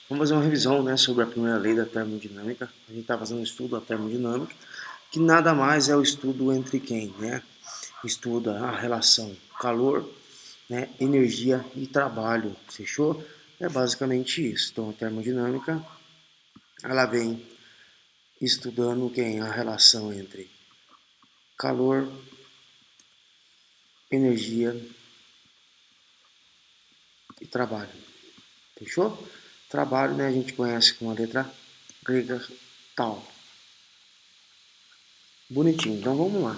Vamos fazer uma revisão, né, sobre a primeira lei da termodinâmica. A gente está fazendo um estudo da termodinâmica, que nada mais é o estudo entre quem, né? Estuda a relação calor, né, energia e trabalho, fechou? É basicamente isso. Então a termodinâmica, ela vem estudando quem? A relação entre calor, energia e trabalho, fechou? Trabalho, né, a gente conhece com a letra grega tal. Bonitinho, então vamos lá.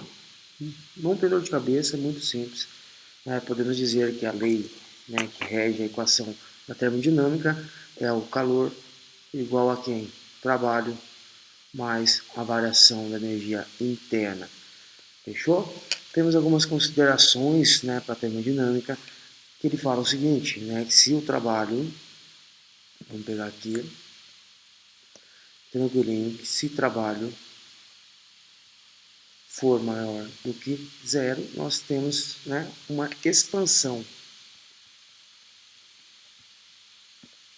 Não ter dor de cabeça, é muito simples. Podemos dizer que a lei, né, que rege a equação da termodinâmica é o calor igual a quem? Trabalho mais a variação da energia interna. Fechou? Temos algumas considerações, né, para a termodinâmica, que ele fala o seguinte, né, que se o trabalho, vamos pegar aqui, tranquilinho, que se trabalho for maior do que zero, nós temos, né, uma expansão.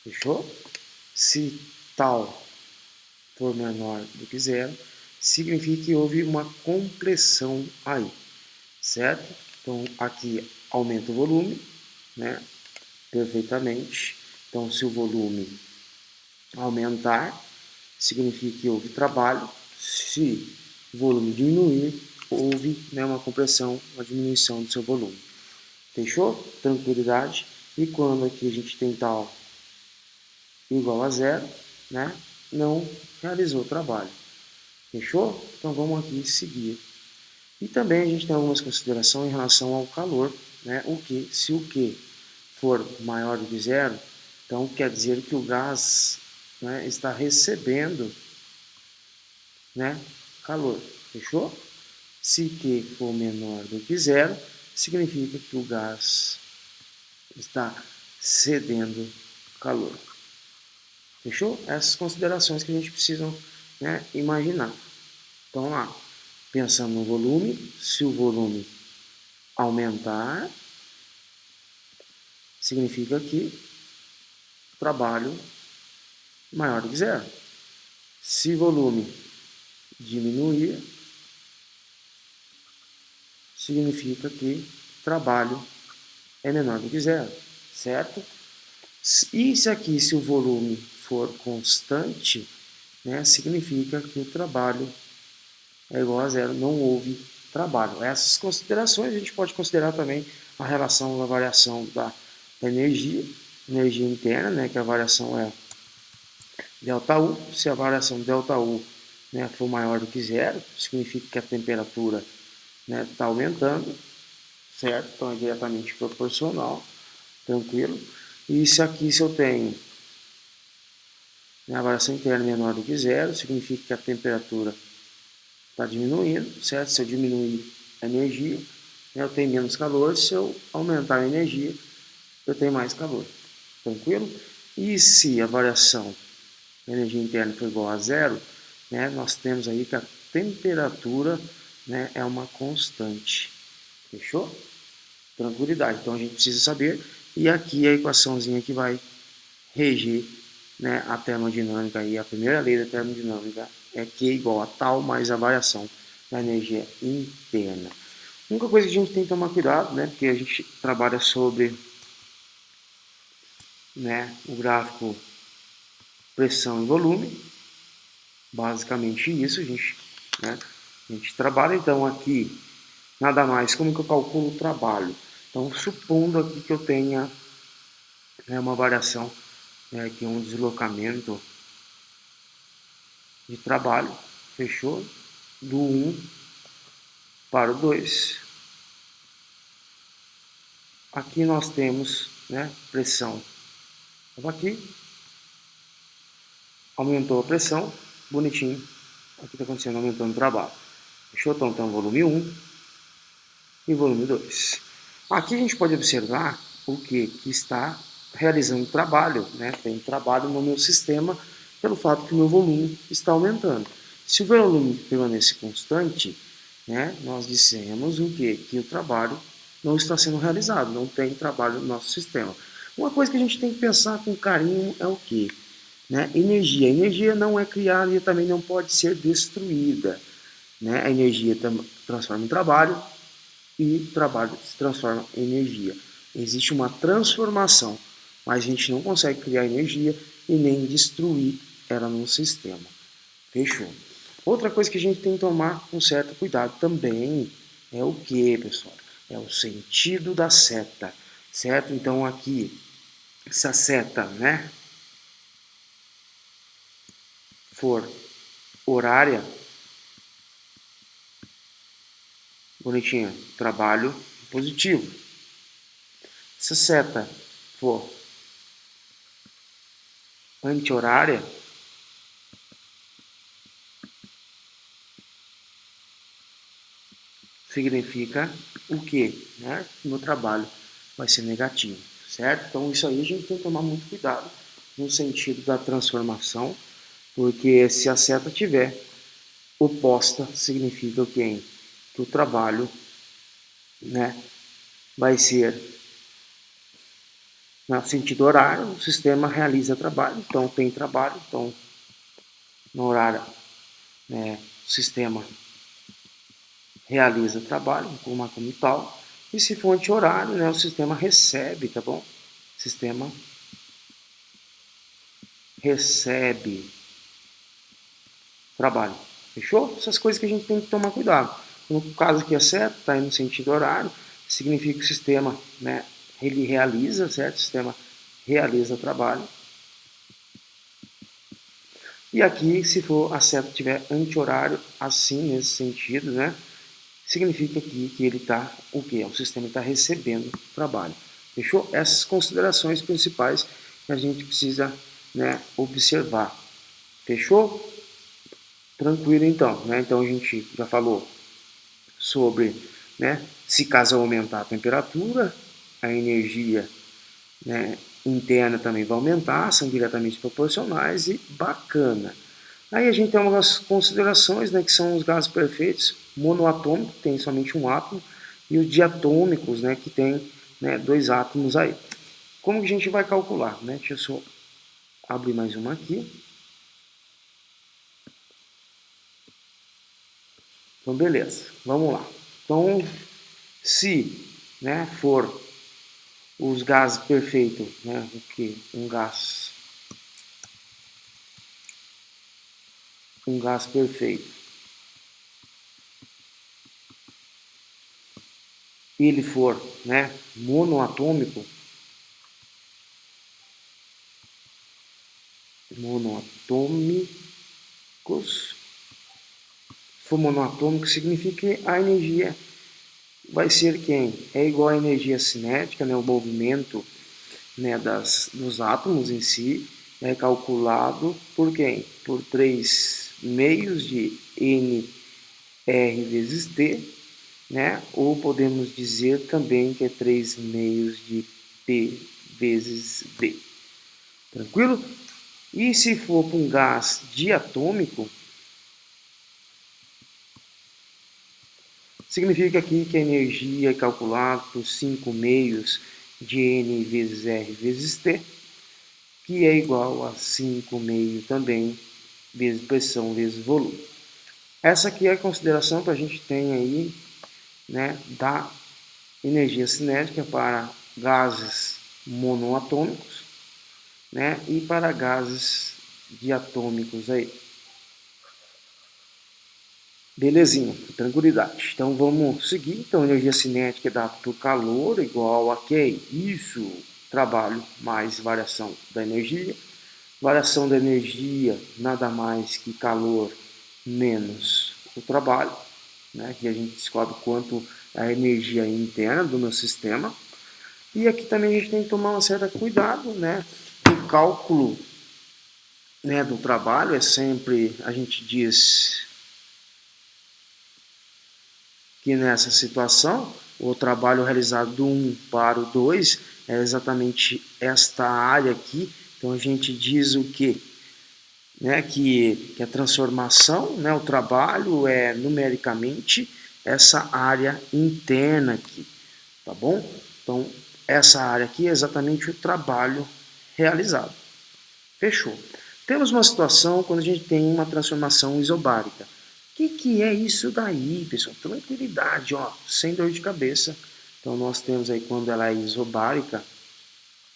Fechou? Se tal for menor do que zero, significa que houve uma compressão aí, certo? Então aqui aumenta o volume, né? Perfeitamente. Então se o volume aumentar, significa que houve trabalho. Se o volume diminuir, houve, né, uma compressão, uma diminuição do seu volume. Fechou? Tranquilidade. E quando aqui a gente tem tal igual a zero, né, não realizou o trabalho. Fechou? Então vamos aqui seguir. E também a gente tem algumas considerações em relação ao calor, né? O que, se o Q for maior do que zero, então quer dizer que o gás, né, está recebendo, né, calor. Fechou? Se Q for menor do que zero, significa que o gás está cedendo calor. Fechou? Essas considerações que a gente precisa, né, imaginar. Então lá, pensando no volume, se o volume aumentar, significa que o trabalho maior do que zero. Se o volume diminuir, significa que o trabalho é menor do que zero, certo? E se aqui, se o volume for constante, né, significa que o trabalho é igual a zero, não houve trabalho. Essas considerações a gente pode considerar também a relação da variação da energia, energia interna, né, que a variação é ΔU. Se a variação ΔU, né, for maior do que zero, significa que a temperatura está, né, aumentando, certo? Então é diretamente proporcional, tranquilo. E se aqui, se eu tenho, né, a variação interna menor do que zero, significa que a temperatura está diminuindo, certo? Se eu diminuir a energia, né, eu tenho menos calor. Se eu aumentar a energia, eu tenho mais calor. Tranquilo? E se a variação da energia interna for igual a zero, né, nós temos aí que a temperatura, né, é uma constante. Fechou? Tranquilidade. Então a gente precisa saber. E aqui a equaçãozinha que vai reger, né, a termodinâmica e a primeira lei da termodinâmica é Q igual a tal mais a variação da energia interna. A única coisa que a gente tem que tomar cuidado, né, porque a gente trabalha sobre, né, o gráfico pressão e volume, basicamente isso, né, a gente trabalha. Então aqui, nada mais, como que eu calculo o trabalho? Então supondo aqui que eu tenha, né, uma variação, né, aqui um deslocamento de trabalho, fechou? Do 1 para o 2. Aqui nós temos, né, pressão. Então aqui aumentou a pressão, bonitinho. Aqui está acontecendo, aumentando o trabalho. Fechou? Então volume 1 e volume 2. Aqui a gente pode observar o que está realizando trabalho, né? Tem trabalho no meu sistema pelo fato que o meu volume está aumentando. Se o volume permanecer constante, né, nós dissemos o quê? Que o trabalho não está sendo realizado, não tem trabalho no nosso sistema. Uma coisa que a gente tem que pensar com carinho é o quê? né? Energia. Energia não é criada e também não pode ser destruída, né? A energia transforma em trabalho e o trabalho se transforma em energia. Existe uma transformação, mas a gente não consegue criar energia e nem destruir ela no sistema. Fechou? Outra coisa que a gente tem que tomar um certo cuidado também é o que, pessoal? É o sentido da seta, certo? Então aqui, se a seta, né, for horária, bonitinha, trabalho positivo. Se a seta for anti-horária, significa o quê? Né? No trabalho vai ser negativo, certo? Então isso aí a gente tem que tomar muito cuidado no sentido da transformação, porque se a seta tiver oposta, significa o quê? Que o trabalho, né, vai ser no sentido horário, o sistema realiza trabalho, então tem trabalho, então no horário, né, o sistema realiza trabalho, como tal, e se for anti-horário, né, o sistema recebe, tá bom? O sistema recebe trabalho. Fechou? Essas coisas que a gente tem que tomar cuidado. No caso aqui é certo, está no sentido horário, significa que o sistema, né, ele realiza, certo? O sistema realiza trabalho. E aqui, se for a seta tiver anti-horário, assim, nesse sentido, né, significa aqui que ele está, o quê? O sistema está recebendo trabalho. Fechou? Essas considerações principais que a gente precisa, né, observar. Fechou? Tranquilo então, né? Então a gente já falou sobre, né, se caso aumentar a temperatura, a energia, né, interna também vai aumentar, são diretamente proporcionais e bacana. Aí a gente tem algumas considerações, né, que são os gases perfeitos, monoatômico, que tem somente um átomo, e os diatômicos, né, que tem, né, dois átomos aí. Como que a gente vai calcular? Né? Deixa eu só abrir mais uma aqui. Então, beleza, vamos lá. Então, se, né, for os gases perfeitos, né, o que? Um gás perfeito, ele for, né, monoatômico, monoatômicos, se for monoatômico, significa que a energia vai ser quem? É igual à energia cinética, né, o movimento, né, dos átomos em si, é calculado por quem? Por 3 meios de nr vezes t, né? Ou podemos dizer também que é 3 meios de P vezes V. Tranquilo? E se for para um gás diatômico, significa aqui que a energia é calculada por 5 meios de N vezes R vezes T, que é igual a 5 meios também vezes pressão vezes volume. Essa aqui é a consideração que a gente tem aí, né, da energia cinética para gases monoatômicos, né, e para gases diatômicos aí. Belezinha, tranquilidade. Então vamos seguir. Então energia cinética é dada por calor igual a que? Isso, trabalho mais variação da energia. Variação da energia nada mais que calor menos o trabalho, né, que a gente descobre quanto a energia interna do meu sistema. E aqui também a gente tem que tomar um certo cuidado, né? O cálculo, né, do trabalho é sempre, a gente diz que nessa situação, o trabalho realizado do 1 para o 2 é exatamente esta área aqui. Então a gente diz o quê? Né, que a transformação, né, o trabalho é numericamente essa área interna aqui, tá bom? Então, essa área aqui é exatamente o trabalho realizado. Fechou. Temos uma situação quando a gente tem uma transformação isobárica. O que é isso daí, pessoal? Tranquilidade, ó, sem dor de cabeça. Então nós temos aí quando ela é isobárica,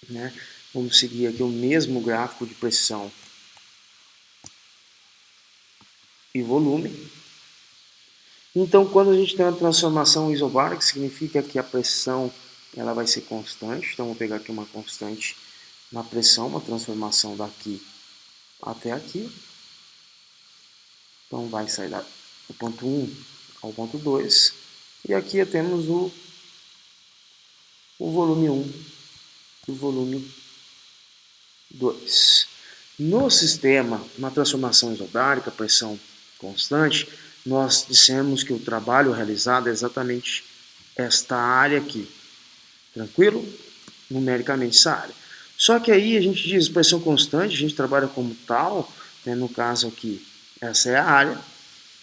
né? Vamos seguir aqui o mesmo gráfico de pressão e volume. Então, quando a gente tem uma transformação isobárica, significa que a pressão ela vai ser constante. Então, vou pegar aqui uma constante na pressão, uma transformação daqui até aqui. Então, vai sair do ponto 1 ao ponto 2. E aqui temos o volume 1 e o volume 2. No sistema, uma transformação isobárica, pressão constante, nós dissemos que o trabalho realizado é exatamente esta área aqui. Tranquilo? Numericamente essa área. Só que aí a gente diz pressão constante, a gente trabalha como tal, né? No caso aqui, essa é a área.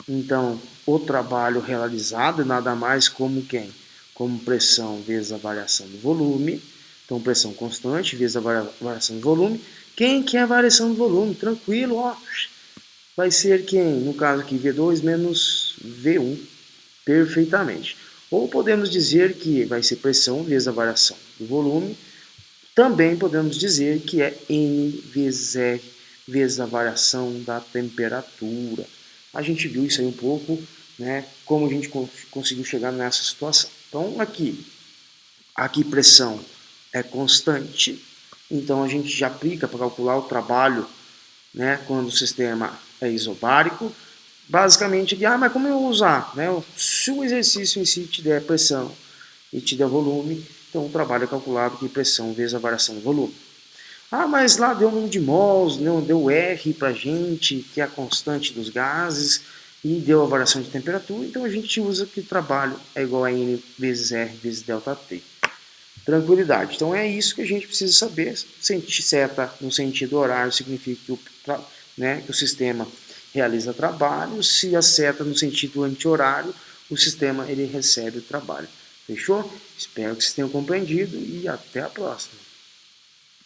Então, o trabalho realizado é nada mais como quem? Como pressão vezes a variação do volume. Então, pressão constante vezes a variação do volume. Quem que é a variação do volume? Tranquilo, ó. Vai ser quem? No caso aqui, V2 menos V1. Perfeitamente. Ou podemos dizer que vai ser pressão vezes a variação do volume. Também podemos dizer que é N vezes R vezes a variação da temperatura. A gente viu isso aí um pouco, né? Como a gente conseguiu chegar nessa situação. Então, aqui pressão é constante. Então, a gente já aplica para calcular o trabalho, né? Quando o sistema é isobárico. Basicamente, mas como eu vou usar? Né? Se o exercício em si te der pressão e te der volume, então o trabalho é calculado que pressão vezes a variação do volume. Mas lá deu um número de mols, deu R para a gente, que é a constante dos gases, e deu a variação de temperatura, então a gente usa que o trabalho é igual a N vezes R vezes ΔT. Tranquilidade. Então é isso que a gente precisa saber. Seta no sentido horário significa que o sistema realiza trabalho. Se a seta no sentido anti-horário, o sistema ele recebe o trabalho. Fechou? Espero que vocês tenham compreendido e até a próxima.